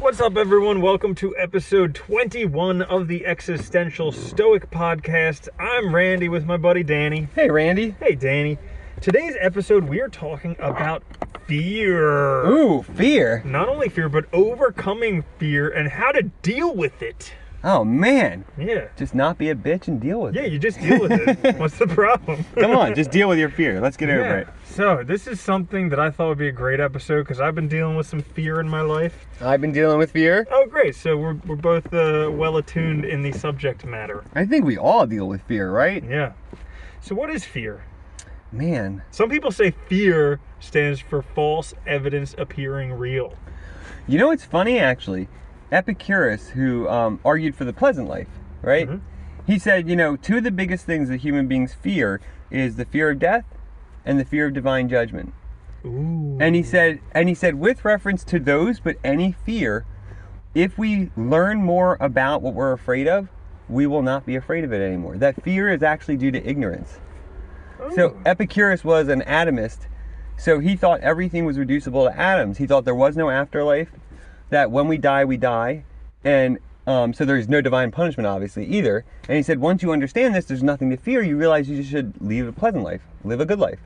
What's up, everyone? Welcome to episode 21 of the Existential Stoic Podcast. I'm Randy with my buddy Danny. Hey, Randy. Hey, Danny. Today's episode, we are talking about fear. Ooh, fear. Not only fear, but overcoming fear and how to deal with it. Oh, man. Yeah. Just not be a bitch and deal with it. Yeah, you just deal with it. What's the problem? Come on, just deal with your fear. Let's get over it. So, this is something that I thought would be a great episode because I've been dealing with some fear in my life. I've been dealing with fear. Oh, great. So, we're both well attuned in the subject matter. I think we all deal with fear, right? Yeah. So, what is fear? Man. Some people say fear stands for false evidence appearing real. You know what's funny, actually? Epicurus, who argued for the pleasant life, right? Mm-hmm. He said, two of the biggest things that human beings fear is the fear of death and the fear of divine judgment. Ooh. And he said, with reference to those, but any fear, if we learn more about what we're afraid of, we will not be afraid of it anymore. That fear is actually due to ignorance. So Epicurus was an atomist, so he thought everything was reducible to atoms. He thought there was no afterlife, that when we die, and so there's no divine punishment, obviously, either. And he said, once you understand this, there's nothing to fear. You realize you just should lead a pleasant life, live a good life.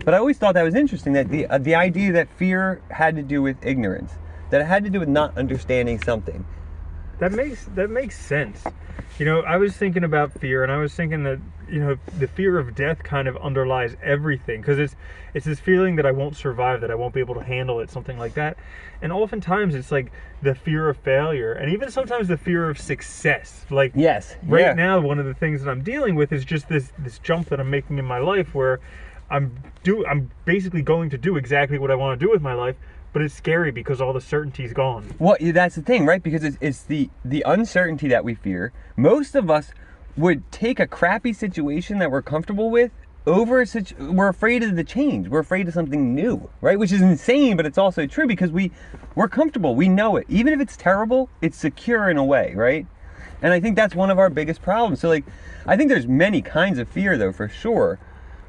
But I always thought that was interesting, that the idea that fear had to do with ignorance, that it had to do with not understanding something. That makes sense. I was thinking about fear, and I was thinking that, the fear of death kind of underlies everything, because it's this feeling that I won't survive, that I won't be able to handle it, something like that. And oftentimes it's like the fear of failure, and even sometimes the fear of success. Like, yes, right now, one of the things that I'm dealing with is just this jump that I'm making in my life, where I'm basically going to do exactly what I want to do with my life, but it's scary because all the certainty's gone. Well, that's the thing, right? Because it's the uncertainty that we fear. Most of us would take a crappy situation that we're comfortable with over we're afraid of the change. We're afraid of something new, right? Which is insane, but it's also true because we're comfortable. We know it. Even if it's terrible, it's secure in a way, right? And I think that's one of our biggest problems. So, I think there's many kinds of fear, though, for sure.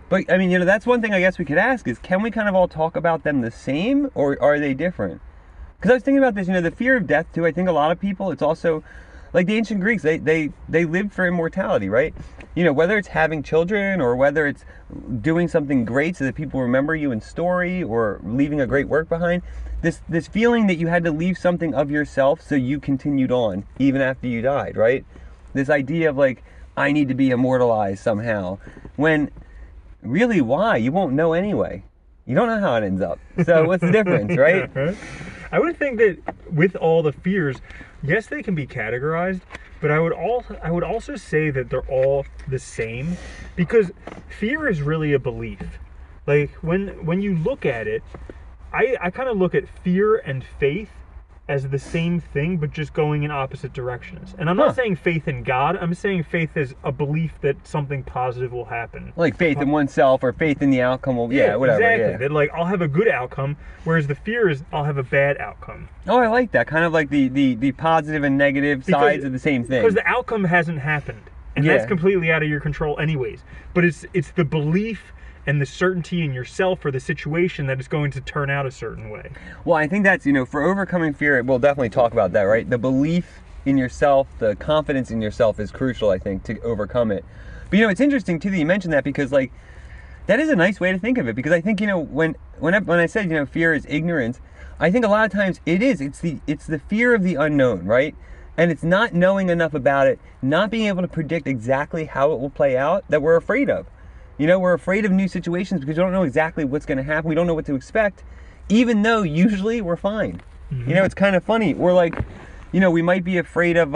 But, I mean, that's one thing I guess we could ask is, can we kind of all talk about them the same, or are they different? Because I was thinking about this, the fear of death, too. I think a lot of people, it's also, like the ancient Greeks, they lived for immortality, right? Whether it's having children, or whether it's doing something great so that people remember you in story, or leaving a great work behind, this feeling that you had to leave something of yourself so you continued on, even after you died, right? This idea of, I need to be immortalized somehow, when really, why? You won't know anyway. You don't know how it ends up. So what's the difference, right? I would think that with all the fears, yes, they can be categorized, but I would also say that they're all the same, because fear is really a belief. Like, when you look at it, I kind of look at fear and faith as the same thing, but just going in opposite directions. And I'm not saying faith in God. I'm saying faith is a belief that something positive will happen. Like faith in oneself, or faith in the outcome. Whatever. Exactly. That I'll have a good outcome, whereas the fear is I'll have a bad outcome. Oh, I like that. Kind of like the positive and negative sides of the same thing. Because the outcome hasn't happened. And that's completely out of your control anyways. But it's the belief and the certainty in yourself or the situation that is going to turn out a certain way. Well, I think that's, for overcoming fear, we'll definitely talk about that, right? The belief in yourself, the confidence in yourself is crucial, I think, to overcome it. But, it's interesting, too, that you mentioned that, because, that is a nice way to think of it. Because I think, when I said, fear is ignorance, I think a lot of times it's the fear of the unknown, right? And it's not knowing enough about it, not being able to predict exactly how it will play out, that we're afraid of. We're afraid of new situations because we don't know exactly what's going to happen. We don't know what to expect, even though usually we're fine. Mm-hmm. It's kind of funny. We're we might be afraid of,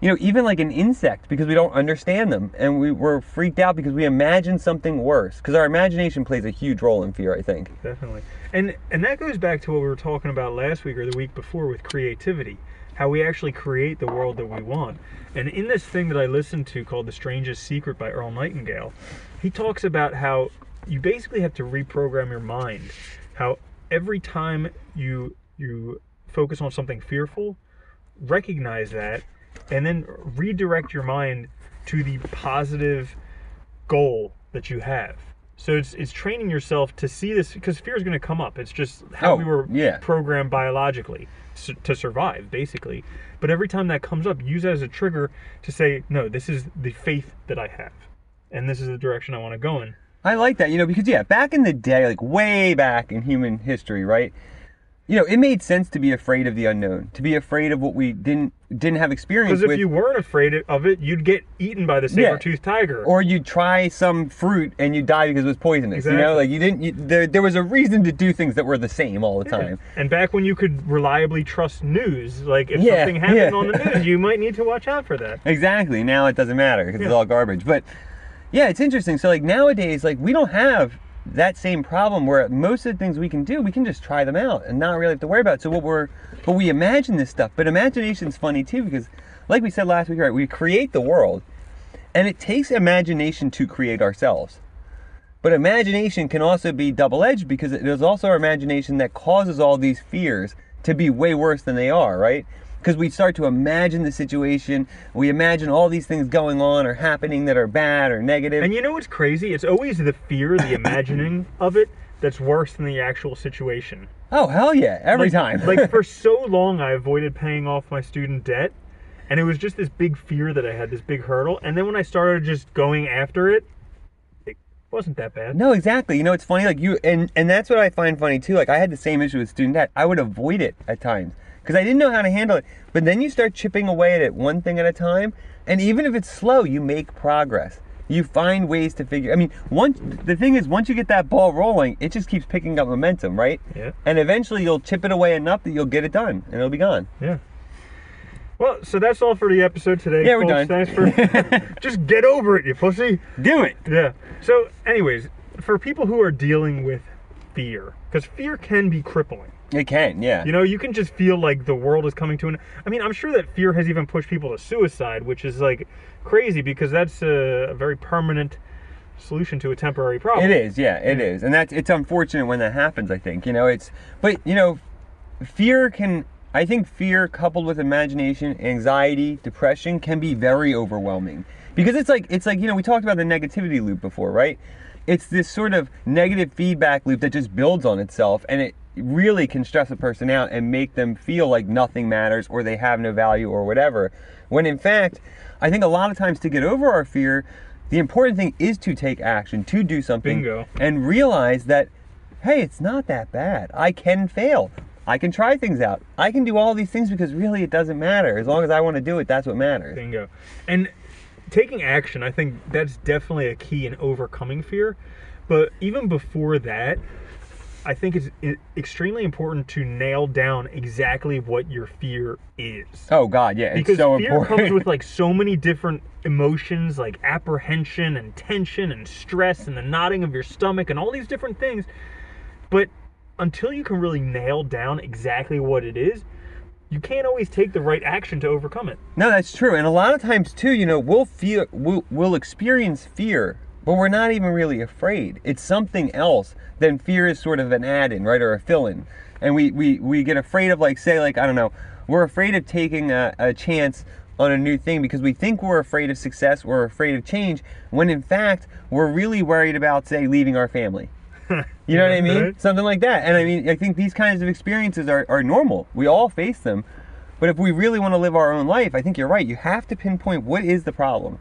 even like an insect because we don't understand them. And we're freaked out because we imagine something worse. Because our imagination plays a huge role in fear, I think. Definitely. And that goes back to what we were talking about last week or the week before with creativity. How we actually create the world that we want. And in this thing that I listened to called The Strangest Secret by Earl Nightingale, he talks about how you basically have to reprogram your mind. How every time you focus on something fearful, recognize that, and then redirect your mind to the positive goal that you have. So it's training yourself to see this, because fear is going to come up. It's just how we were programmed biologically to survive, basically. But every time that comes up, use that as a trigger to say, no, this is the faith that I have, and this is the direction I want to go in. I like that, because back in the day, like way back in human history, right? It made sense to be afraid of the unknown, to be afraid of what we didn't have experience with. Because if you weren't afraid of it, you'd get eaten by the saber-toothed tiger. Or you'd try some fruit and you'd die because it was poisonous. Exactly. There was a reason to do things that were the same all the time. And back when you could reliably trust news, like if something happened on the news, you might need to watch out for that. Exactly. Now it doesn't matter because it's all garbage. But yeah, it's interesting. So like nowadays, like we don't have that same problem where most of the things we can do, we can just try them out and not really have to worry about it. So we imagine this stuff, but imagination's funny too, because like we said last week, right, we create the world and it takes imagination to create ourselves. But imagination can also be double-edged, because it is also our imagination that causes all these fears to be way worse than they are, right? Because we start to imagine the situation, we imagine all these things going on or happening that are bad or negative. And you know what's crazy? It's always the fear, the imagining of it, that's worse than the actual situation. Oh, hell yeah, every time. Like for so long, I avoided paying off my student debt, and it was just this big fear that I had, this big hurdle. And then when I started just going after it, it wasn't that bad. No, exactly. It's funny, like and that's what I find funny too. Like I had the same issue with student debt. I would avoid it at times, because I didn't know how to handle it. But then you start chipping away at it one thing at a time, and even if it's slow, you make progress. You find ways to figure. The thing is, once you get that ball rolling, it just keeps picking up momentum, right? Yeah. And eventually you'll chip it away enough that you'll get it done, and it'll be gone. Yeah. Well, so that's all for the episode today. Yeah, we're folks. done. Thanks for just get over it, you pussy. Do it. Yeah. So, anyways, for people who are dealing with fear, because fear can be crippling. It can, yeah. You can just feel like the world is coming to an... I'm sure that fear has even pushed people to suicide, which is like crazy, because that's a very permanent solution to a temporary problem. It is, yeah, it is. And it's unfortunate when that happens, I think. Fear can... I think fear coupled with imagination, anxiety, depression can be very overwhelming. Because it's like, we talked about the negativity loop before, right? It's this sort of negative feedback loop that just builds on itself, and it really can stress a person out and make them feel like nothing matters or they have no value or whatever. When in fact, I think a lot of times to get over our fear, the important thing is to take action, to do something. Bingo. And realize that, hey, it's not that bad. I can fail. I can try things out. I can do all these things because really it doesn't matter. As long as I want to do it, that's what matters. Bingo. And taking action, I think that's definitely a key in overcoming fear. But even before that, I think it's extremely important to nail down exactly what your fear is. Oh God, yeah, because it's so fear important. comes with like so many different emotions, like apprehension and tension and stress and the knotting of your stomach and all these different things. But until you can really nail down exactly what it is, you can't always take the right action to overcome it. No, that's true. And a lot of times too, we'll experience fear, but we're not even really afraid. It's something else. Then fear is sort of an add-in, right, or a fill-in. And we get afraid of, like, say, like, I don't know, we're afraid of taking a chance on a new thing because we think we're afraid of success, we're afraid of change, when in fact, we're really worried about, say, leaving our family. You know what I mean? Right. Something like that. And I think these kinds of experiences are normal. We all face them. But if we really want to live our own life, I think you're right. You have to pinpoint what is the problem.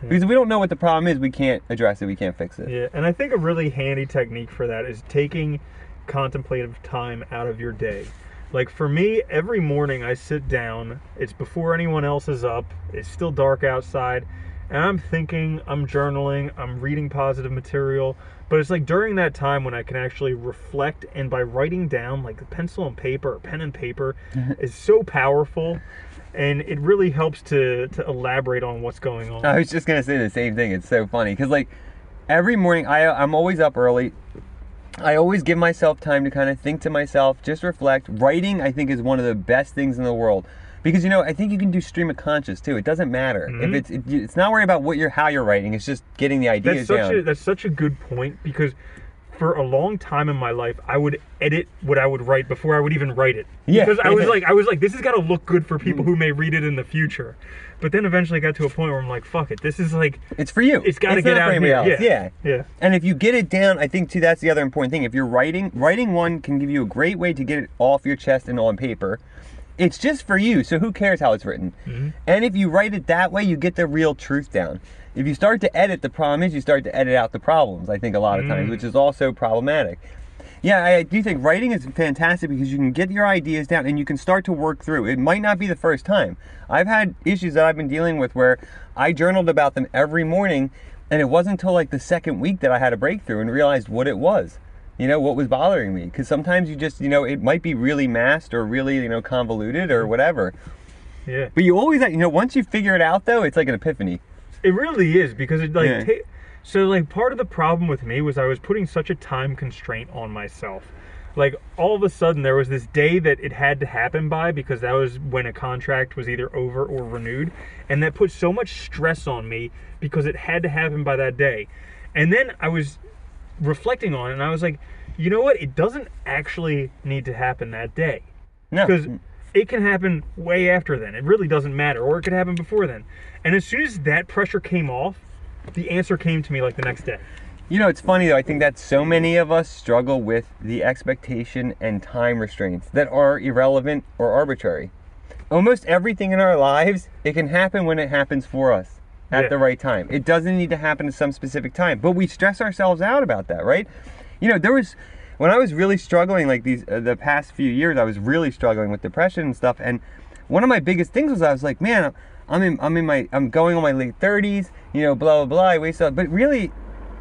Because if we don't know what the problem is, we can't address it, we can't fix it. Yeah, and I think a really handy technique for that is taking contemplative time out of your day. Like for me, every morning I sit down, it's before anyone else is up, it's still dark outside, and I'm thinking, I'm journaling, I'm reading positive material, but it's like during that time when I can actually reflect, and by writing down, like pencil and paper or pen and paper is so powerful. And it really helps to elaborate on what's going on. I was just going to say the same thing. It's so funny. Because, like, every morning, I'm always up early. I always give myself time to kind of think to myself, just reflect. Writing, I think, is one of the best things in the world. Because, I think you can do stream of conscious, too. It doesn't matter. Mm-hmm. If it's not worried about how you're writing. It's just getting the ideas down. That's such a good point. Because for a long time in my life, I would edit what I would write before I would even write it. Yeah. Because I was like, this has got to look good for people who may read it in the future. But then eventually got to a point where I'm like, fuck it. This is like, it's for you. It's got to get not out for anybody here. else. Yeah. Yeah. And if you get it down, I think too, that's the other important thing. If you're writing one can give you a great way to get it off your chest and on paper. It's just for you, so who cares how it's written? Mm-hmm. And if you write it that way, you get the real truth down. If you start to edit, the problem is you start to edit out the problems, I think, a lot of times, which is also problematic. Yeah, I do think writing is fantastic because you can get your ideas down and you can start to work through. It might not be the first time. I've had issues that I've been dealing with where I journaled about them every morning, and it wasn't until like the second week that I had a breakthrough and realized what it was. You know, what was bothering me. Because sometimes you just, it might be really masked or really, convoluted or whatever. Yeah. But you always, once you figure it out, though, it's like an epiphany. It really is, because it like Yeah. so like part of the problem with me was I was putting such a time constraint on myself. Like all of a sudden there was this day that it had to happen by, because that was when a contract was either over or renewed, and that put so much stress on me because it had to happen by that day. And then I was reflecting on it and I was like, you know what? It doesn't actually need to happen that day. No. Because it can happen way after then. It really doesn't matter. Or it could happen before then. And as soon as that pressure came off, the answer came to me like the next day. It's funny though, I think that so many of us struggle with the expectation and time restraints that are irrelevant or arbitrary. Almost everything in our lives, it can happen when it happens for us at the right time. It doesn't need to happen at some specific time, but we stress ourselves out about that, right? When I was really struggling, like the past few years, I was really struggling with depression and stuff. And one of my biggest things was I was like, man, I'm going on my late 30s, blah, blah, blah, I wasted, but really,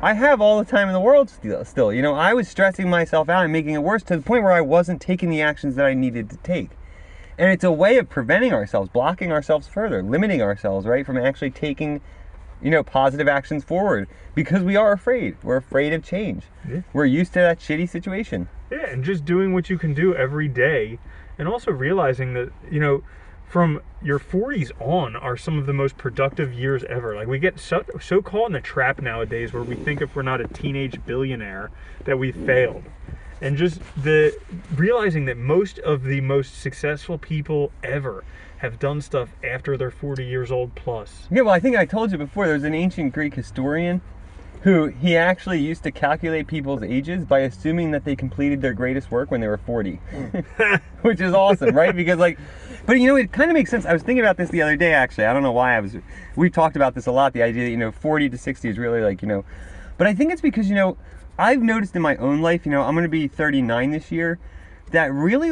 I have all the time in the world still. I was stressing myself out and making it worse to the point where I wasn't taking the actions that I needed to take. And it's a way of preventing ourselves, blocking ourselves further, limiting ourselves, right, from actually taking, positive actions forward, because we are afraid. We're afraid of change. Yeah. We're used to that shitty situation. Yeah, and just doing what you can do every day, and also realizing that, from your 40s on are some of the most productive years ever. Like, we get so caught in the trap nowadays where we think if we're not a teenage billionaire that we failed. And just the realizing that most of the most successful people ever have done stuff after they're 40 years old plus. Yeah, well, I think I told you before, there was an ancient Greek historian who he actually used to calculate people's ages by assuming that they completed their greatest work when they were 40. Which is awesome, right? Because but it kind of makes sense. I was thinking about this the other day, actually. I don't know why we've talked about this a lot, the idea that, 40 to 60 is really but I think it's because, I've noticed in my own life, I'm going to be 39 this year, that really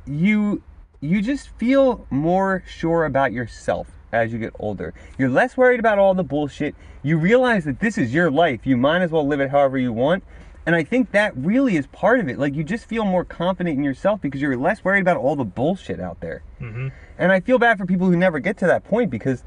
you just feel more sure about yourself as you get older. You're less worried about all the bullshit. You realize that this is your life. You might as well live it however you want. And I think that really is part of it. You just feel more confident in yourself because you're less worried about all the bullshit out there. Mm-hmm. And I feel bad for people who never get to that point, because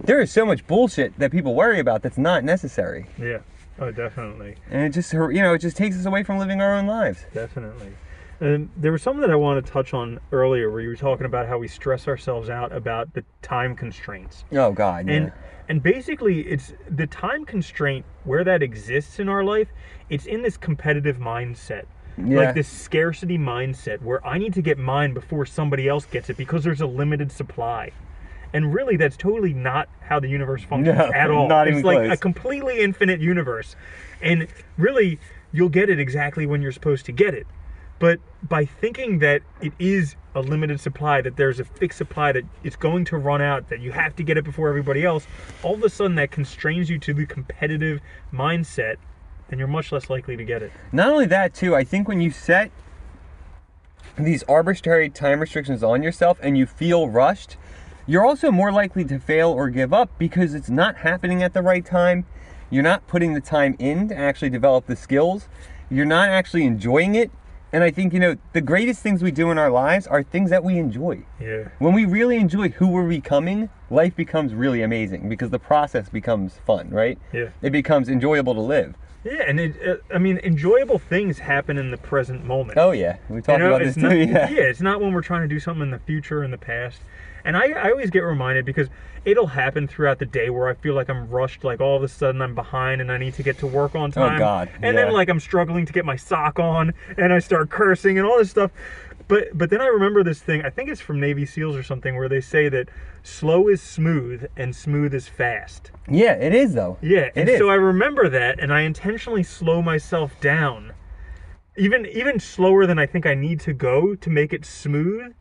there is so much bullshit that people worry about that's not necessary. Yeah. Oh, definitely. And it just takes us away from living our own lives. Definitely. And there was something that I wanted to touch on earlier where you were talking about how we stress ourselves out about the time constraints. Oh, God, yeah. And basically, it's the time constraint where that exists in our life, it's in this competitive mindset. Yeah. Like this scarcity mindset where I need to get mine before somebody else gets it because there's a limited supply. And really, that's totally not how the universe functions at all. Not even close. It's close. a completely infinite universe. And really, you'll get it exactly when you're supposed to get it. But by thinking that it is a limited supply, that there's a fixed supply, that it's going to run out, that you have to get it before everybody else, all of a sudden that constrains you to the competitive mindset, and you're much less likely to get it. Not only that, too, I think when you set these arbitrary time restrictions on yourself and you feel rushed, you're also more likely to fail or give up because it's not happening at the right time. You're not putting the time in to actually develop the skills. You're not actually enjoying it. And I think, the greatest things we do in our lives are things that we enjoy. Yeah. When we really enjoy who we're becoming, life becomes really amazing because the process becomes fun, right? Yeah. It becomes enjoyable to live. Yeah, and I mean, enjoyable things happen in the present moment. Oh yeah, we talked about this it's not, too. Yeah. yeah, it's not when we're trying to do something in the future, in the past. And I always get reminded because it'll happen throughout the day where I feel like I'm rushed, like all of a sudden I'm behind and I need to get to work on time. Oh God. And then like I'm struggling to get my sock on and I start cursing and all this stuff. But then I remember this thing, I think it's from Navy SEALs or something, where they say that slow is smooth and smooth is fast. Yeah, it is though. Yeah, it is. So I remember that, and I intentionally slow myself down, even slower than I think I need to go to make it smooth.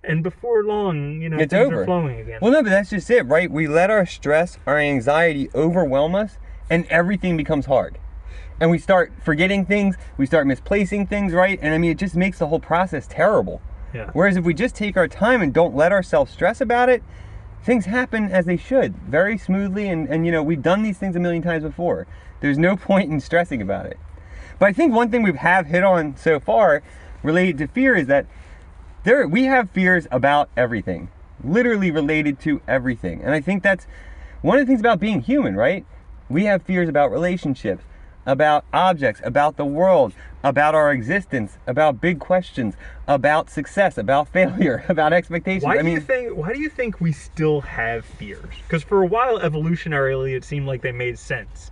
And before long, It's things over. are flowing again. Well, no, but that's just it, right? We let our stress, our anxiety overwhelm us, and everything becomes hard. And we start forgetting things, we start misplacing things, right? And I mean, it just makes the whole process terrible. Yeah. Whereas if we just take our time and don't let ourselves stress about it, things happen as they should, very smoothly. And we've done these things a million times before. There's no point in stressing about it. But I think one thing we have hit on so far related to fear is that we have fears about everything, literally related to everything. And I think that's one of the things about being human, right? We have fears about relationships, about objects, about the world, about our existence, about big questions, about success, about failure, about expectations. Why do you think we still have fears? Because for a while, evolutionarily, it seemed like they made sense.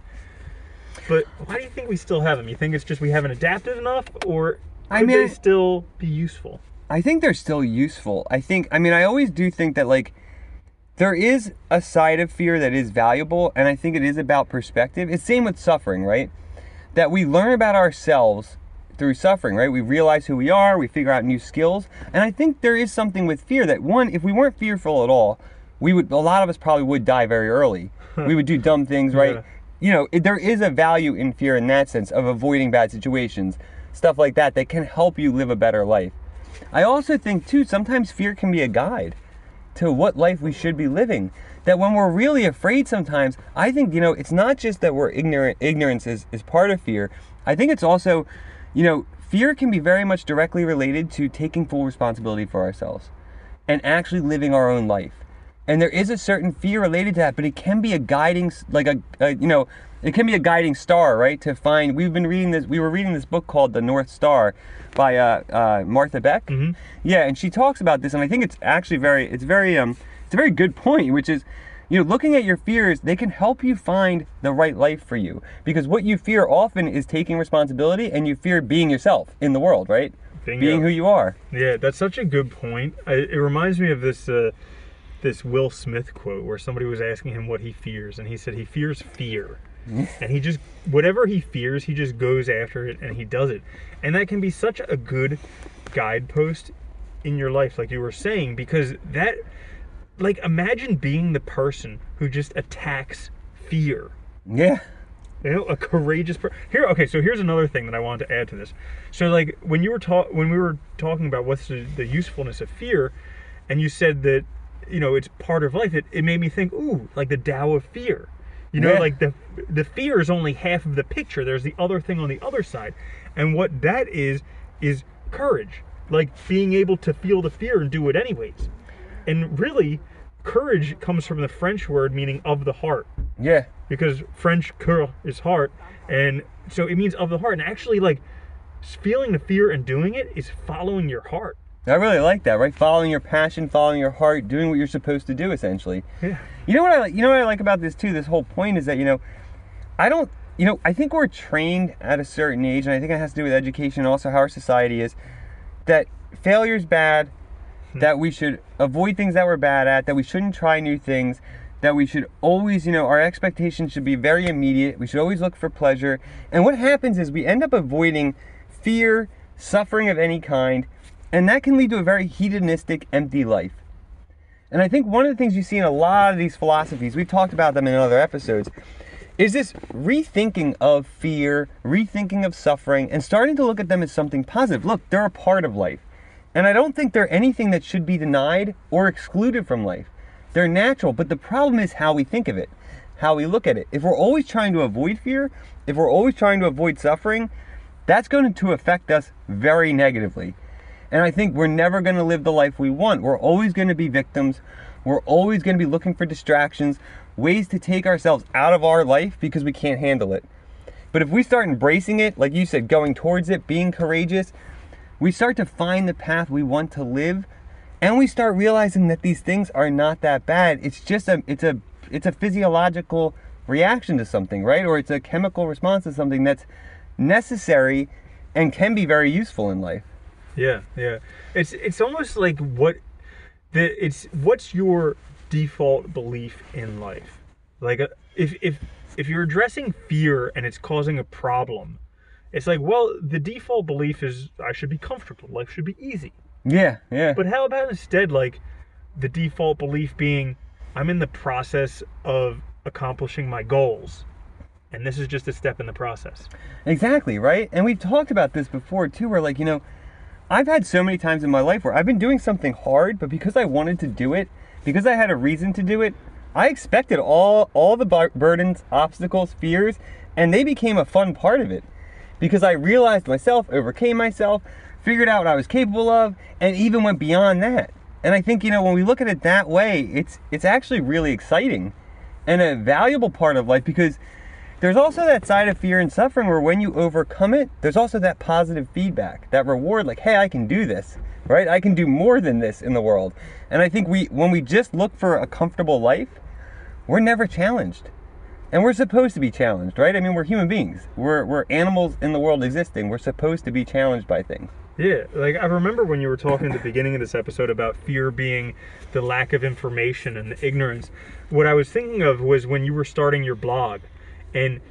But why do you think we still have them? You think it's just we haven't adapted enough, or could they still be useful? I think they're still useful. I always do think that, like, there is a side of fear that is valuable, and I think it is about perspective. It's same with suffering, right? That we learn about ourselves through suffering, right? We realize who we are, we figure out new skills. And I think there is something with fear that, one, if we weren't fearful at all, a lot of us probably would die very early. We would do dumb things, right? Yeah. There is a value in fear in that sense of avoiding bad situations, stuff like that can help you live a better life. I also think, too, sometimes fear can be a guide to what life we should be living. That when we're really afraid sometimes, I think, it's not just that we're ignorant. Ignorance is part of fear. I think it's also, fear can be very much directly related to taking full responsibility for ourselves and actually living our own life. And there is a certain fear related to that, but it can be a guiding, it can be a guiding star, right? To find, we were reading this book called The North Star by Martha Beck. Mm-hmm. Yeah, and she talks about this, and I think it's actually it's a very good point, which is, looking at your fears, they can help you find the right life for you. Because what you fear often is taking responsibility, and you fear being yourself in the world, right? Bingo. Being who you are. Yeah, that's such a good point. It reminds me of this Will Smith quote where somebody was asking him what he fears, and he said he fears fear. And he just, whatever he fears, he just goes after it and he does it. And that can be such a good guidepost in your life, like you were saying, because that, like, imagine being the person who just attacks fear. Yeah. A courageous person. So here's another thing that I wanted to add to this. So, like, when we were talking about what's the usefulness of fear, and you said that, it's part of life, it made me think, like the Tao of fear. Like the fear is only half of the picture. There's the other thing on the other side. And what that is courage. Like being able to feel the fear and do it anyways. And really, courage comes from the French word meaning of the heart. Yeah. Because French cœur is heart. And so it means of the heart. And actually, like, feeling the fear and doing it is following your heart. I really like that, right? Following your passion, following your heart, doing what you're supposed to do, essentially. Yeah. You know what I like about this too? This whole point is that, I think we're trained at a certain age, and I think it has to do with education and also how our society is, that failure's bad, that we should avoid things that we're bad at, that we shouldn't try new things, that we should always, our expectations should be very immediate. We should always look for pleasure. And what happens is we end up avoiding fear, suffering of any kind, and that can lead to a very hedonistic, empty life. And I think one of the things you see in a lot of these philosophies, we've talked about them in other episodes, is this rethinking of fear, rethinking of suffering, and starting to look at them as something positive. Look, they're a part of life. And I don't think they're anything that should be denied or excluded from life. They're natural, but the problem is how we think of it, how we look at it. If we're always trying to avoid fear, if we're always trying to avoid suffering, that's going to affect us very negatively. And I think we're never going to live the life we want. We're always going to be victims. We're always going to be looking for distractions, ways to take ourselves out of our life because we can't handle it. But if we start embracing it, like you said, going towards it, being courageous, we start to find the path we want to live, and we start realizing that these things are not that bad. It's just it's a physiological reaction to something, right? Or it's a chemical response to something that's necessary and can be very useful in life. Yeah. It's almost like what's your default belief in life? Like if you're addressing fear and it's causing a problem, it's like, well, the default belief is I should be comfortable. Life should be easy. Yeah. But how about instead, like, the default belief being I'm in the process of accomplishing my goals, and this is just a step in the process. Exactly, right? And we've talked about this before too, where like, I've had so many times in my life where I've been doing something hard, but because I wanted to do it, because I had a reason to do it, I expected all the burdens, obstacles, fears, and they became a fun part of it. Because I realized myself, overcame myself, figured out what I was capable of, and even went beyond that. And I think, when we look at it that way, it's actually really exciting and a valuable part of life, because there's also that side of fear and suffering where when you overcome it, there's also that positive feedback, that reward, like, hey, I can do this, right? I can do more than this in the world. And I think when we just look for a comfortable life, we're never challenged. And we're supposed to be challenged, right? I mean, we're human beings. We're animals in the world existing. We're supposed to be challenged by things. Yeah, like I remember when you were talking at the beginning of this episode about fear being the lack of information and the ignorance. What I was thinking of was when you were starting your blog and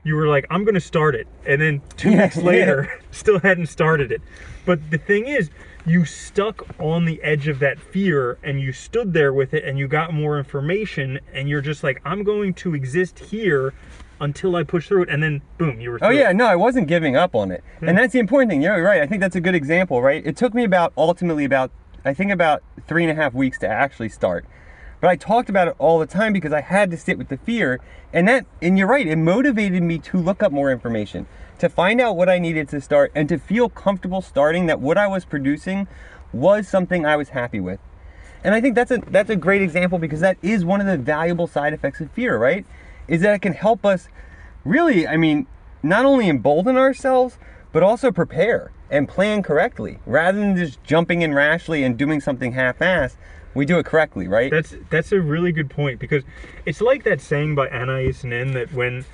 you were like, I'm going to start it. And then 2 weeks later, still hadn't started it. But the thing is, you stuck on the edge of that fear and you stood there with it and you got more information and you're just like, I'm going to exist here until I push through it, and then boom, you were through it. No, I wasn't giving up on it. And that's the important thing. You're right. I think that's a good example, right? It took me ultimately about 3.5 weeks to actually start. But I talked about it all the time because I had to sit with the fear, and you're right, it motivated me to look up more information, to find out what I needed to start, and to feel comfortable starting that what I was producing was something I was happy with. And I think that's a great example, because that is one of the valuable side effects of fear, right? Is that it can help us really, not only embolden ourselves, but also prepare and plan correctly. Rather than just jumping in rashly and doing something half-assed, we do it correctly, right? That's a really good point, because it's like that saying by Anais Nin that when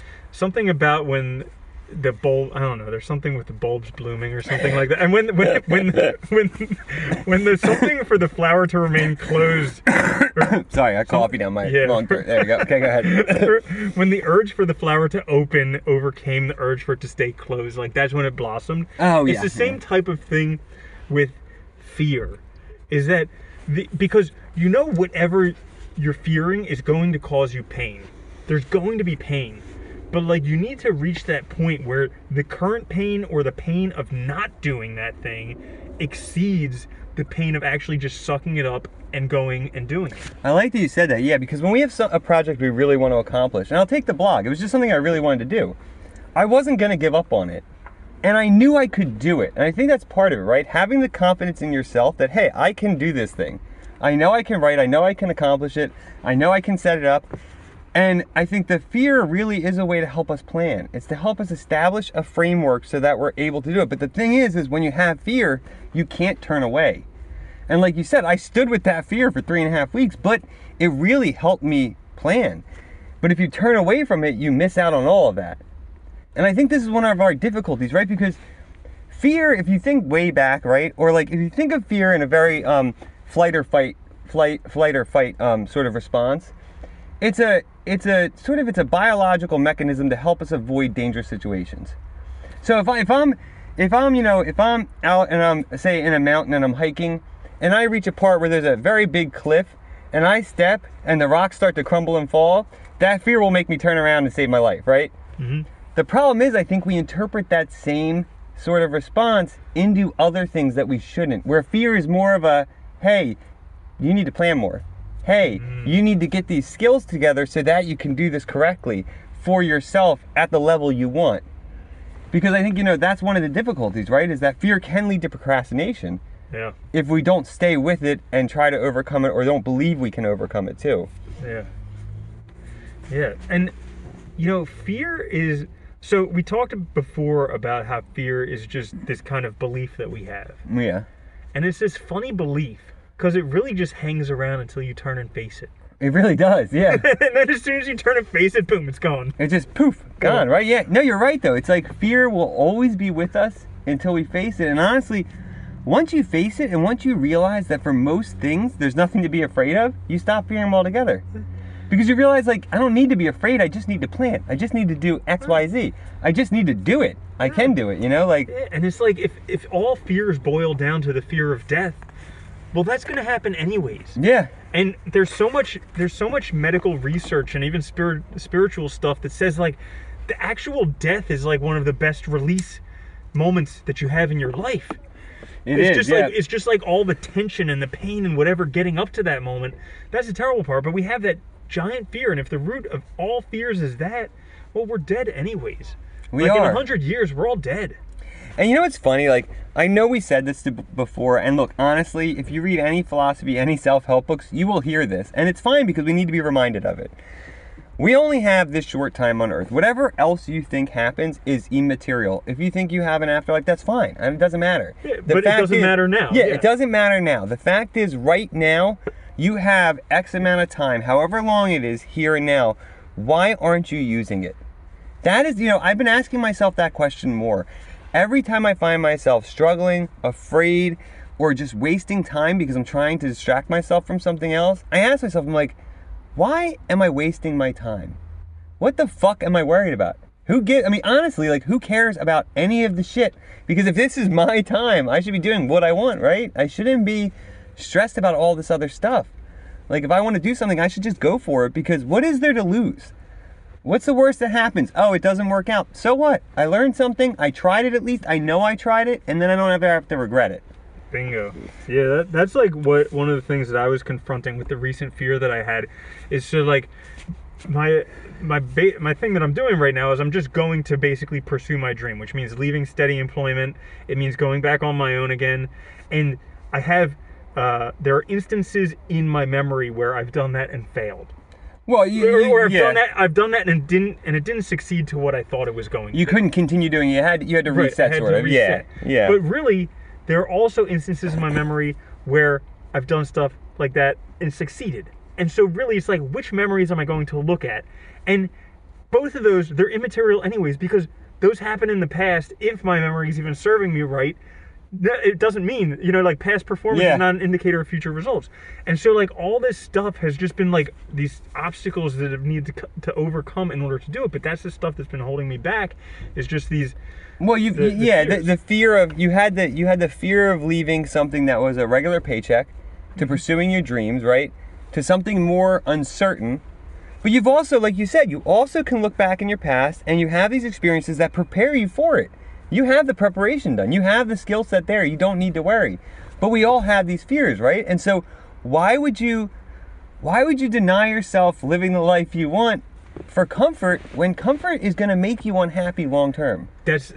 the bulb, I don't know, there's something with the bulbs blooming or something like that. And when there's something for the flower to remain closed. Sorry, I coffee down my long throat. There we go. Okay, go ahead. When the urge for the flower to open overcame the urge for it to stay closed, like that's when it blossomed. Oh, yeah. It's the same type of thing with fear. Is that because whatever you're fearing is going to cause you pain. There's going to be pain. But like, you need to reach that point where the current pain or the pain of not doing that thing exceeds the pain of actually just sucking it up and going and doing it. I like that you said that, yeah, because when we have a project we really want to accomplish, and I'll take the blog, it was just something I really wanted to do. I wasn't going to give up on it. And I knew I could do it. And I think that's part of it, right? Having the confidence in yourself that, hey, I can do this thing. I know I can write. I know I can accomplish it. I know I can set it up. And I think the fear really is a way to help us plan. It's to help us establish a framework so that we're able to do it. But the thing is when you have fear, you can't turn away. And like you said, I stood with that fear for 3.5 weeks, but it really helped me plan. But if you turn away from it, you miss out on all of that. And I think this is one of our difficulties, right? Because fear, if you think way back, right? Or like if you think of fear in a very flight or fight sort of response, it's a biological mechanism to help us avoid dangerous situations. So if I'm out and I'm say in a mountain and I'm hiking and I reach a part where there's a very big cliff and I step and the rocks start to crumble and fall, that fear will make me turn around and save my life, right? Mm-hmm. The problem is I think we interpret that same sort of response into other things that we shouldn't, where fear is more of a, hey, you need to plan more. Hey, you need to get these skills together so that you can do this correctly for yourself at the level you want. Because I think, that's one of the difficulties, right? Is that fear can lead to procrastination. Yeah. If we don't stay with it and try to overcome it, or don't believe we can overcome it too. Yeah. Yeah. And, fear is So we talked before about how fear is just this kind of belief that we have. Yeah. And it's this funny belief because it really just hangs around until you turn and face it. It really does, yeah. And then as soon as you turn and face it, boom, it's gone. It's just poof, gone, right? Yeah. No, you're right though. It's like fear will always be with us until we face it. And honestly, once you face it and once you realize that for most things there's nothing to be afraid of, you stop fearing them altogether. Because you realize, like, I don't need to be afraid, I just need to plan. I just need to do X, Y, Z. I just need to do it. I can do it, you know? Like, Yeah, and it's like if all fears boil down to the fear of death, well, that's going to happen anyways. yeah. And there's so much medical research and even spiritual stuff that says like the actual death is like one of the best release moments that you have in your life. It's just like all the tension and the pain and whatever getting up to that moment. That's the terrible part. But we have that giant fear, and if the root of all fears is that, well, we're dead anyways. We like are. in 100 years, we're all dead. And you know what's funny? Like, I know we said this before, and look, honestly, if you read any philosophy, any self-help books, you will hear this. And it's fine because we need to be reminded of it. We only have this short time on Earth. Whatever else you think happens is immaterial. If you think you have an afterlife, that's fine. I mean, it doesn't matter. Yeah, but it doesn't matter now. Yeah, it doesn't matter now. The fact is, right now, you have X amount of time, however long it is, here and now. Why aren't you using it? That is, I've been asking myself that question more. Every time I find myself struggling, afraid, or just wasting time because I'm trying to distract myself from something else, I ask myself, I'm like, why am I wasting my time? What the fuck am I worried about? Honestly, like, who cares about any of the shit? Because if this is my time, I should be doing what I want, right? I shouldn't be stressed about all this other stuff. Like, if I want to do something, I should just go for it, because what is there to lose? What's the worst that happens? Oh, it doesn't work out. So what? I learned something. I tried it at least. I know I tried it, and then I don't ever have to regret it. Bingo. Yeah, that's like one of the things that I was confronting with the recent fear that I had is so like my thing that I'm doing right now is I'm just going to basically pursue my dream, which means leaving steady employment. It means going back on my own again, and I have there are instances in my memory where I've done that and failed. Well, I've done that and it didn't succeed to what I thought it was going to. You couldn't continue doing it. You had to reset, sort of. Reset. Yeah. But really, there are also instances in my memory where I've done stuff like that and succeeded. And so really it's like, which memories am I going to look at? And both of those, they're immaterial anyways, because those happened in the past. If my memory is even serving me right, it doesn't mean, like past performance is not an indicator of future results. And so like all this stuff has just been like these obstacles that I've needed to overcome in order to do it. But that's the stuff that's been holding me back, is just these. Well, the fear of you had the fear of leaving something that was a regular paycheck to pursuing your dreams, right? To something more uncertain. But you've also, like you said, you also can look back in your past and you have these experiences that prepare you for it. You have the preparation done. You have the skill set there. You don't need to worry. But we all have these fears, right? And so why would you deny yourself living the life you want for comfort when comfort is going to make you unhappy long term? That's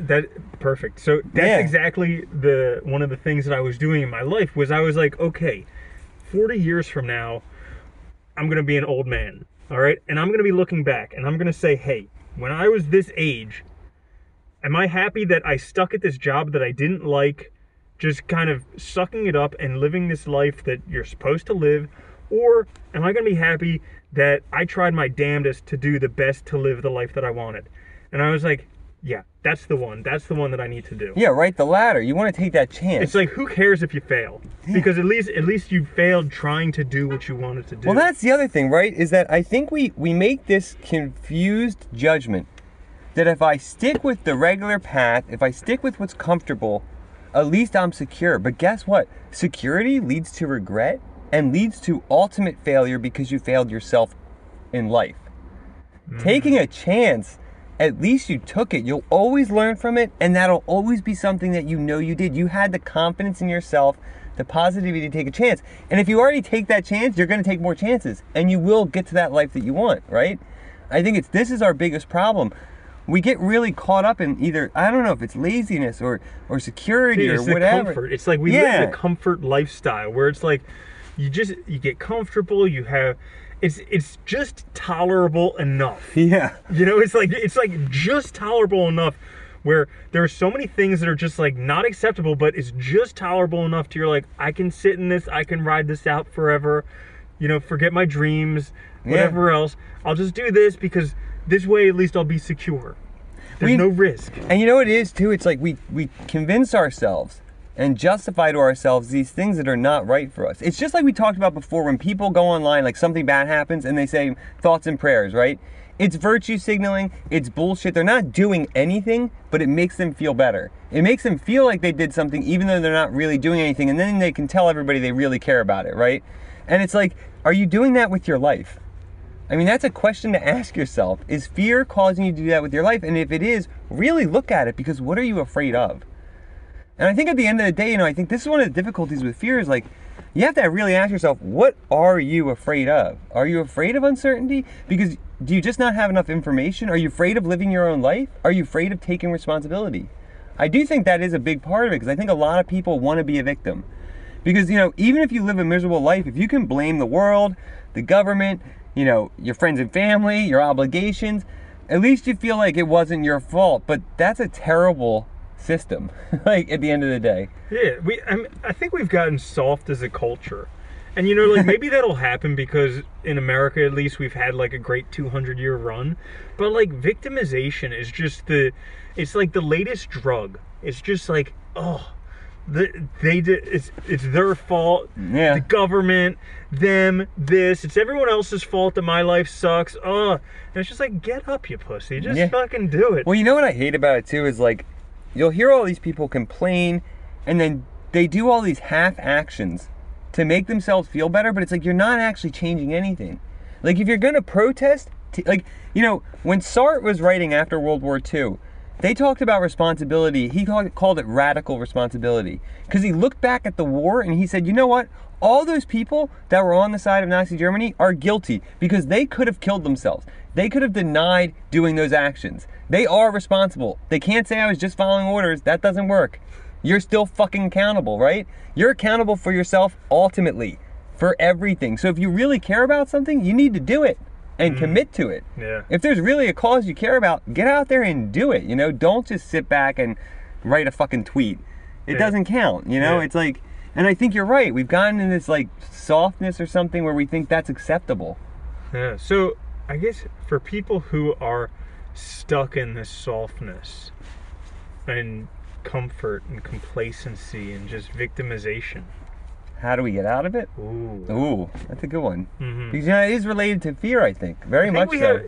perfect. So that's exactly one of the things that I was doing in my life was I was like, okay, 40 years from now, I'm going to be an old man. All right. And I'm going to be looking back and I'm going to say, hey, when I was this age, am I happy that I stuck at this job that I didn't like, just kind of sucking it up and living this life that you're supposed to live? Or am I going to be happy that I tried my damnedest to do the best to live the life that I wanted? And I was like, yeah, that's the one. That's the one that I need to do. Yeah, right, the latter. You want to take that chance. It's like, who cares if you fail? Because at least you failed trying to do what you wanted to do. Well, that's the other thing, right? Is that I think we make this confused judgment that if I stick with the regular path, if I stick with what's comfortable, at least I'm secure. But guess what? Security leads to regret and leads to ultimate failure because you failed yourself in life. Taking a chance, at least you took it. You'll always learn from it, and that'll always be something that you did. You had the confidence in yourself, the positivity to take a chance. And if you already take that chance, you're going to take more chances, and you will get to that life that you want, right? I think this is our biggest problem. We get really caught up in either, I don't know if it's laziness or security or whatever. Comfort. It's like we live the comfort lifestyle where it's like you get comfortable. You have, it's just tolerable enough. Yeah. You know, it's like just tolerable enough where there are so many things that are just like not acceptable, but it's just tolerable enough to you're like, I can sit in this, I can ride this out forever, you know, forget my dreams, whatever else. I'll just do this because this way at least I'll be secure. There's no risk. And you know what it is too? It's like we convince ourselves and justify to ourselves these things that are not right for us. It's just like we talked about before when people go online, like something bad happens and they say thoughts and prayers, right? It's virtue signaling, it's bullshit. They're not doing anything, but it makes them feel better. It makes them feel like they did something even though they're not really doing anything, and then they can tell everybody they really care about it, right? And it's like, are you doing that with your life? I mean, that's a question to ask yourself. Is fear causing you to do that with your life? And if it is, really look at it, because what are you afraid of? And I think at the end of the day, you know, I think this is one of the difficulties with fear is like, you have to really ask yourself, what are you afraid of? Are you afraid of uncertainty? Because do you just not have enough information? Are you afraid of living your own life? Are you afraid of taking responsibility? I do think that is a big part of it, because I think a lot of people want to be a victim. Because, you know, even if you live a miserable life, if you can blame the world, the government, you know, your friends and family, your obligations, at least you feel like it wasn't your fault. But that's a terrible system, like, at the end of the day. Yeah, I think we've gotten soft as a culture. And, you know, like, maybe that'll happen because in America, at least, we've had, like, a great 200-year run. But, like, victimization is just it's like the latest drug. It's just like, oh, it's their fault. Yeah. The government, them, this. It's everyone else's fault that my life sucks. And it's just like, get up, you pussy. Just fucking do it. Well, you know what I hate about it, too, is, like, you'll hear all these people complain, and then they do all these half actions to make themselves feel better, but it's like you're not actually changing anything. Like, if you're going to protest, like, you know, when Sartre was writing after World War II, they talked about responsibility. He called it radical responsibility, because he looked back at the war and he said, you know what? All those people that were on the side of Nazi Germany are guilty because they could have killed themselves. They could have denied doing those actions. They are responsible. They can't say I was just following orders. That doesn't work. You're still fucking accountable, right? You're accountable for yourself ultimately, for everything. So if you really care about something, you need to do it and commit to it. Yeah. If there's really a cause you care about, get out there and do it, you know? Don't just sit back and write a fucking tweet. It doesn't count, you know? It's like, and I think you're right. We've gotten in this, like, softness or something where we think that's acceptable. Yeah, so I guess for people who are stuck in this softness and comfort and complacency and just victimization, how do we get out of it? Ooh, that's a good one. Mm-hmm. Because, you know, it is related to fear, I think. Very much so.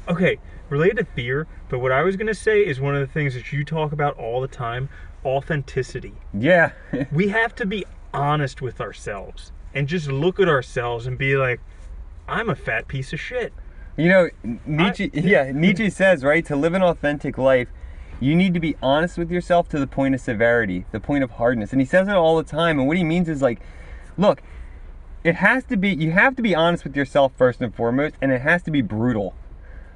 Okay, related to fear, but what I was going to say is one of the things that you talk about all the time, authenticity. Yeah. We have to be honest with ourselves and just look at ourselves and be like, I'm a fat piece of shit. You know, Nietzsche says, right, to live an authentic life, you need to be honest with yourself to the point of severity, the point of hardness. And he says it all the time. And what he means is like, look, you have to be honest with yourself first and foremost, and it has to be brutal.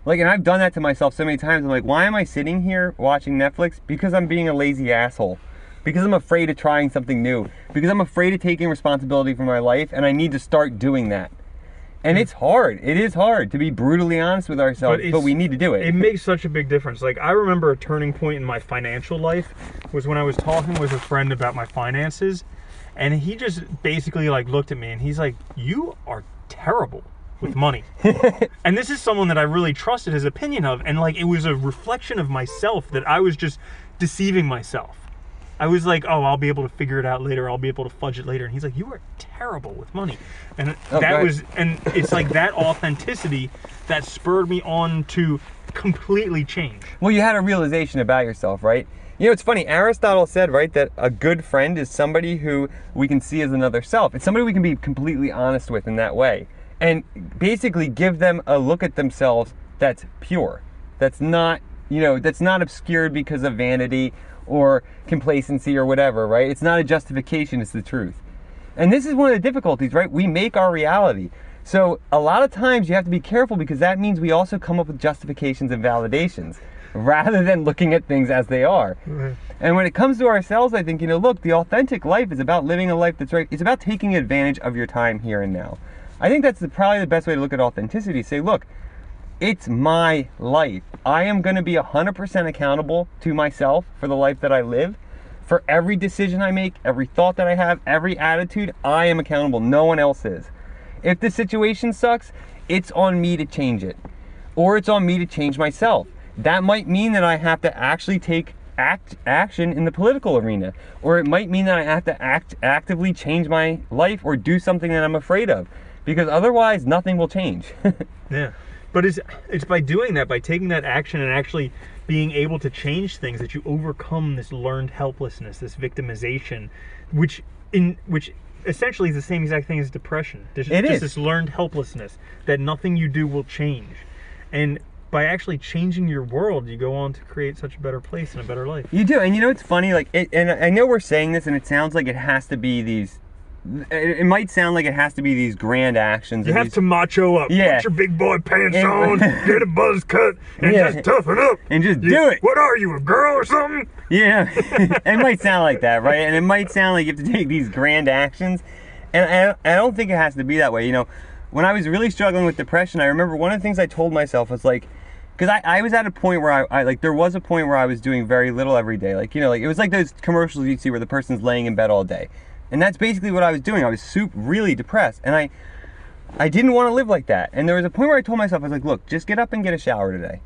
Like, and I've done that to myself so many times. I'm like, why am I sitting here watching Netflix? Because I'm being a lazy asshole. Because I'm afraid of trying something new. Because I'm afraid of taking responsibility for my life, and I need to start doing that. And it's hard. It is hard to be brutally honest with ourselves, but we need to do it. It makes such a big difference. Like, I remember a turning point in my financial life was when I was talking with a friend about my finances, and he just basically, like, looked at me and he's like, you are terrible with money. And this is someone that I really trusted his opinion of, and, like, it was a reflection of myself that I was just deceiving myself. I was like, oh, I'll be able to figure it out later. I'll be able to fudge it later. And he's like, you are terrible with money. And and it's like that authenticity that spurred me on to completely change. Well, you had a realization about yourself, right? You know, it's funny. Aristotle said, right, that a good friend is somebody who we can see as another self. It's somebody we can be completely honest with in that way. And basically give them a look at themselves that's pure. That's not, you know, that's not obscured because of vanity or complacency or whatever, right? It's not a justification, it's the truth. And this is one of the difficulties, right? We make our reality. So a lot of times you have to be careful because that means we also come up with justifications and validations. rather than looking at things as they are. Mhm. And when it comes to ourselves, I think, look, the authentic life is about living a life that's right. It's about taking advantage of your time here and now. I think that's probably the best way to look at authenticity. Say, look, it's my life. I am going to be 100% accountable to myself for the life that I live. For every decision I make, every thought that I have, every attitude, I am accountable. No one else is. If the situation sucks, it's on me to change it. Or it's on me to change myself. That might mean that I have to actually take action in the political arena. Or it might mean that I have to actively change my life or do something that I'm afraid of. Because otherwise, nothing will change. Yeah. But it's by doing that, by taking that action and actually being able to change things, that you overcome this learned helplessness, this victimization, which essentially is the same exact thing as depression. There's just this learned helplessness that nothing you do will change. And by actually changing your world, you go on to create such a better place and a better life. You do, and it's funny, like, and I know we're saying this, and it sounds like it has to be these. It might sound like it has to be these grand actions. You have to macho up. Yeah. Put your big boy pants on, get a buzz cut, and just toughen up. And just do it. What are you, a girl or something? Yeah. It might sound like that, right? And it might sound like you have to take these grand actions. And I don't think it has to be that way. When I was really struggling with depression, I remember one of the things I told myself was like, because I was at a point where there was a point where I was doing very little every day. Like, it was like those commercials you see where the person's laying in bed all day. And that's basically what I was doing. I was really depressed. And I didn't want to live like that. And there was a point where I told myself, I was like, look, just get up and get a shower today.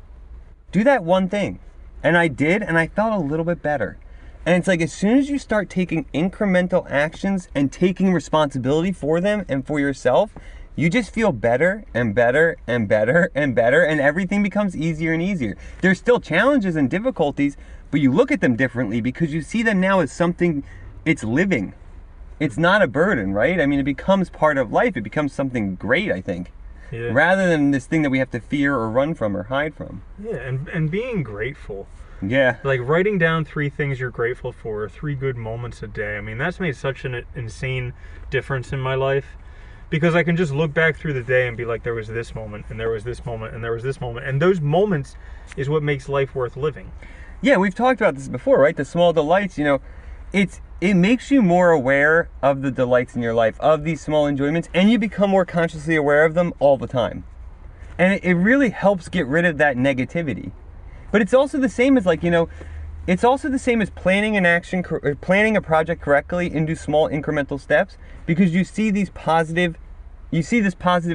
Do that one thing. And I did, and I felt a little bit better. And it's like, as soon as you start taking incremental actions and taking responsibility for them and for yourself, you just feel better and better and better and better, and everything becomes easier and easier. There's still challenges and difficulties, but you look at them differently because you see them now as something, it's living. It's not a burden, right? I mean, it becomes part of life. It becomes something great, I think. Yeah. Rather than this thing that we have to fear or run from or hide from. Yeah, and being grateful. Yeah. Like writing down 3 things you're grateful for, 3 good moments a day. I mean, that's made such an insane difference in my life. Because I can just look back through the day and be like, there was this moment, and there was this moment, and there was this moment. And those moments is what makes life worth living. Yeah, we've talked about this before, right? The small delights, it makes you more aware of the delights in your life, of these small enjoyments, and you become more consciously aware of them all the time. And it really helps get rid of that negativity. But it's also the same as it's also the same as planning a project correctly into small incremental steps, because you see this positive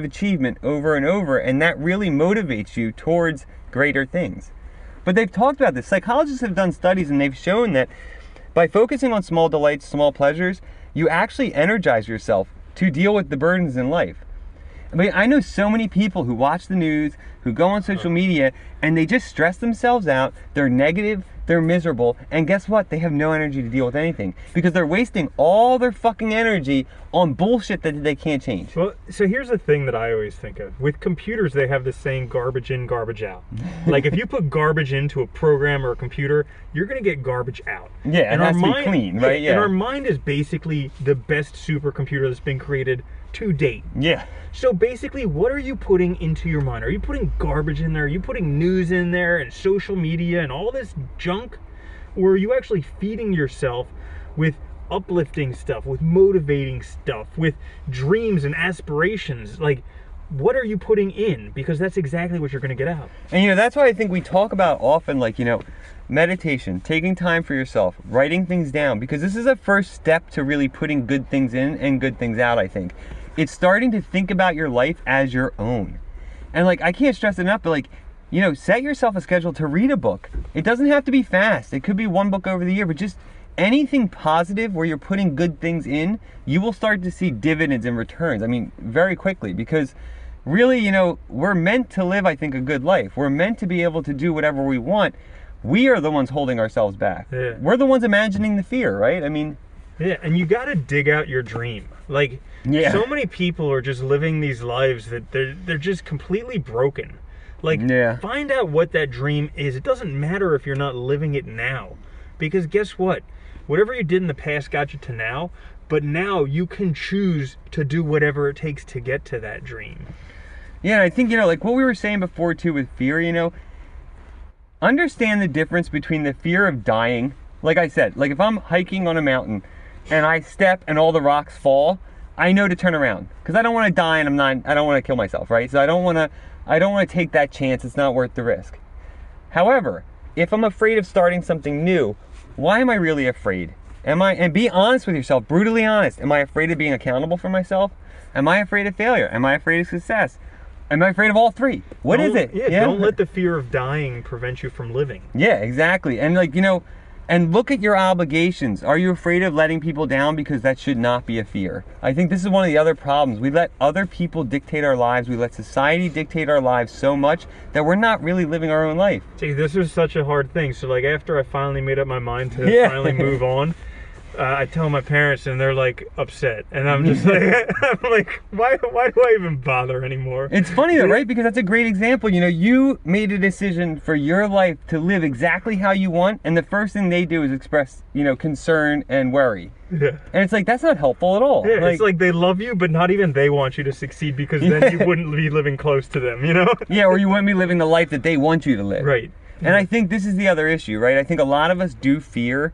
achievement over and over, and that really motivates you towards greater things. But they've talked about this. Psychologists have done studies, and they've shown that by focusing on small delights, small pleasures, you actually energize yourself to deal with the burdens in life. I mean, I know so many people who watch the news, who go on social media, and they just stress themselves out. They're negative, they're miserable, and guess what? They have no energy to deal with anything because they're wasting all their fucking energy on bullshit that they can't change. Well, so here's the thing that I always think of. With computers, they have this saying, garbage in, garbage out. Like, if you put garbage into a program or a computer, you're going to get garbage out. Yeah, and it has to be clean, right? Yeah. And our mind is basically the best supercomputer that's been created to date. Yeah. So basically, what are you putting into your mind? Are you putting garbage in there? Are you putting news in there and social media and all this junk? Or are you actually feeding yourself with uplifting stuff, with motivating stuff, with dreams and aspirations? Like, what are you putting in? Because that's exactly what you're going to get out. And that's why I think we talk about often, meditation, taking time for yourself, writing things down, because this is a first step to really putting good things in and good things out, I think. It's starting to think about your life as your own. And I can't stress it enough, but set yourself a schedule to read a book. It doesn't have to be fast. It could be 1 book over the year, but just anything positive where you're putting good things in, you will start to see dividends and returns. I mean, very quickly, because really, we're meant to live, I think, a good life. We're meant to be able to do whatever we want. We are the ones holding ourselves back. Yeah. We're the ones imagining the fear, right? I mean... Yeah, and you got to dig out your dream. So many people are just living these lives that they're just completely broken. Find out what that dream is. It doesn't matter if you're not living it now. Because guess what? Whatever you did in the past got you to now, but now you can choose to do whatever it takes to get to that dream. Yeah, and I think, what we were saying before, too, with fear, understand the difference between the fear of dying. Like I said, like if I'm hiking on a mountain and I step and all the rocks fall, I know to turn around because I don't want to die and I don't want to kill myself, right? So I don't want to take that chance. It's not worth the risk. However, if I'm afraid of starting something new, why am I really afraid? And be honest with yourself, brutally honest. Am I afraid of being accountable for myself? Am I afraid of failure? Am I afraid of success? Am I afraid of all three? What is it? Yeah, don't let the fear of dying prevent you from living. Yeah, exactly. And like, and look at your obligations. Are you afraid of letting people down? Because that should not be a fear. I think this is one of the other problems. We let other people dictate our lives. We let society dictate our lives so much that we're not really living our own life. See, this is such a hard thing. So like after I finally made up my mind to finally move on, I tell my parents and they're like upset. And I'm just like, why do I even bother anymore? It's funny though, right? Because that's a great example. You made a decision for your life to live exactly how you want. And the first thing they do is express, concern and worry. Yeah. And it's like, that's not helpful at all. Yeah, it's like they love you, but not even they want you to succeed because then you wouldn't be living close to them, Yeah, or you wouldn't be living the life that they want you to live. Right. And I think this is the other issue, right? I think a lot of us do fear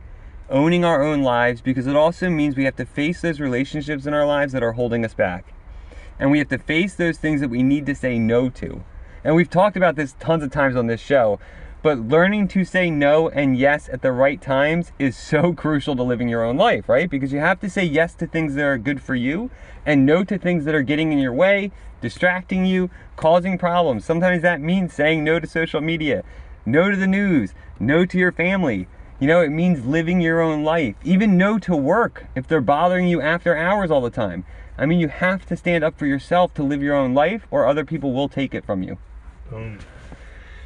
owning our own lives because it also means we have to face those relationships in our lives that are holding us back. And we have to face those things that we need to say no to. And we've talked about this tons of times on this show, but learning to say no and yes at the right times is so crucial to living your own life, right? Because you have to say yes to things that are good for you and no to things that are getting in your way, distracting you, causing problems. Sometimes that means saying no to social media, no to the news, no to your family. It means living your own life. Even no to work if they're bothering you after hours all the time. I mean, you have to stand up for yourself to live your own life or other people will take it from you. Boom.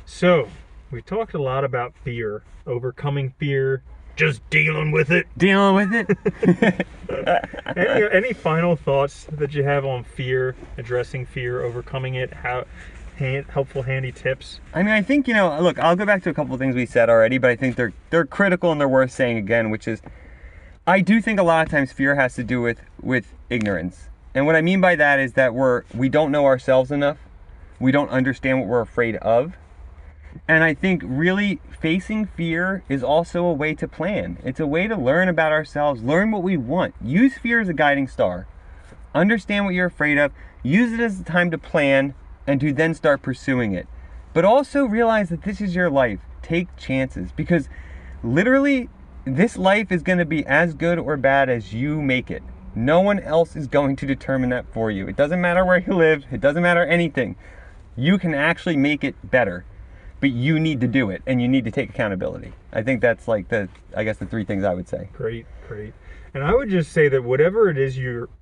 So, we talked a lot about fear, overcoming fear, just dealing with it. Dealing with it? Any final thoughts that you have on fear, addressing fear, overcoming it, helpful, handy tips? I mean, I think, look, I'll go back to a couple of things we said already, but I think they're critical and they're worth saying again, which is, I do think a lot of times fear has to do with ignorance. And what I mean by that is that we don't know ourselves enough. We don't understand what we're afraid of. And I think really facing fear is also a way to plan. It's a way to learn about ourselves, learn what we want. Use fear as a guiding star. Understand what you're afraid of. Use it as a time to plan and to then start pursuing it. But also realize that this is your life. Take chances because literally this life is going to be as good or bad as you make it. No one else is going to determine that for you. It doesn't matter where you live. It doesn't matter anything. You can actually make it better, but you need to do it and you need to take accountability. I think that's like the three things I would say. Great. And I would just say that whatever it is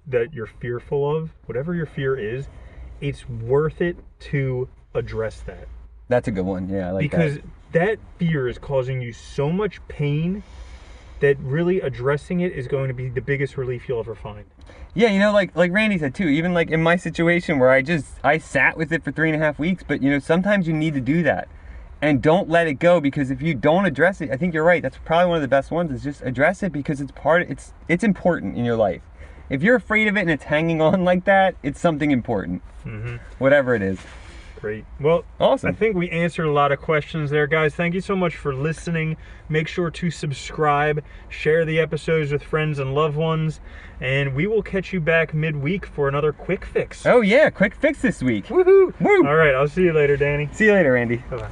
that you're fearful of, whatever your fear is, it's worth it to address that. That's a good one. Yeah, I like because that fear is causing you so much pain that really addressing it is going to be the biggest relief you'll ever find. Yeah, like Randy said too, even like in my situation where I sat with it for 3.5 weeks, but sometimes you need to do that. And don't let it go, because if you don't address it, I think you're right, that's probably one of the best ones, is just address it because it's important in your life. If you're afraid of it and it's hanging on like that, it's something important. Mm-hmm. Whatever it is. Great. Well, awesome. I think we answered a lot of questions there, guys. Thank you so much for listening. Make sure to subscribe, share the episodes with friends and loved ones, and we will catch you back midweek for another quick fix. Oh yeah, quick fix this week. Woohoo! Woo! All right, I'll see you later, Danny. See you later, Andy. Bye-bye.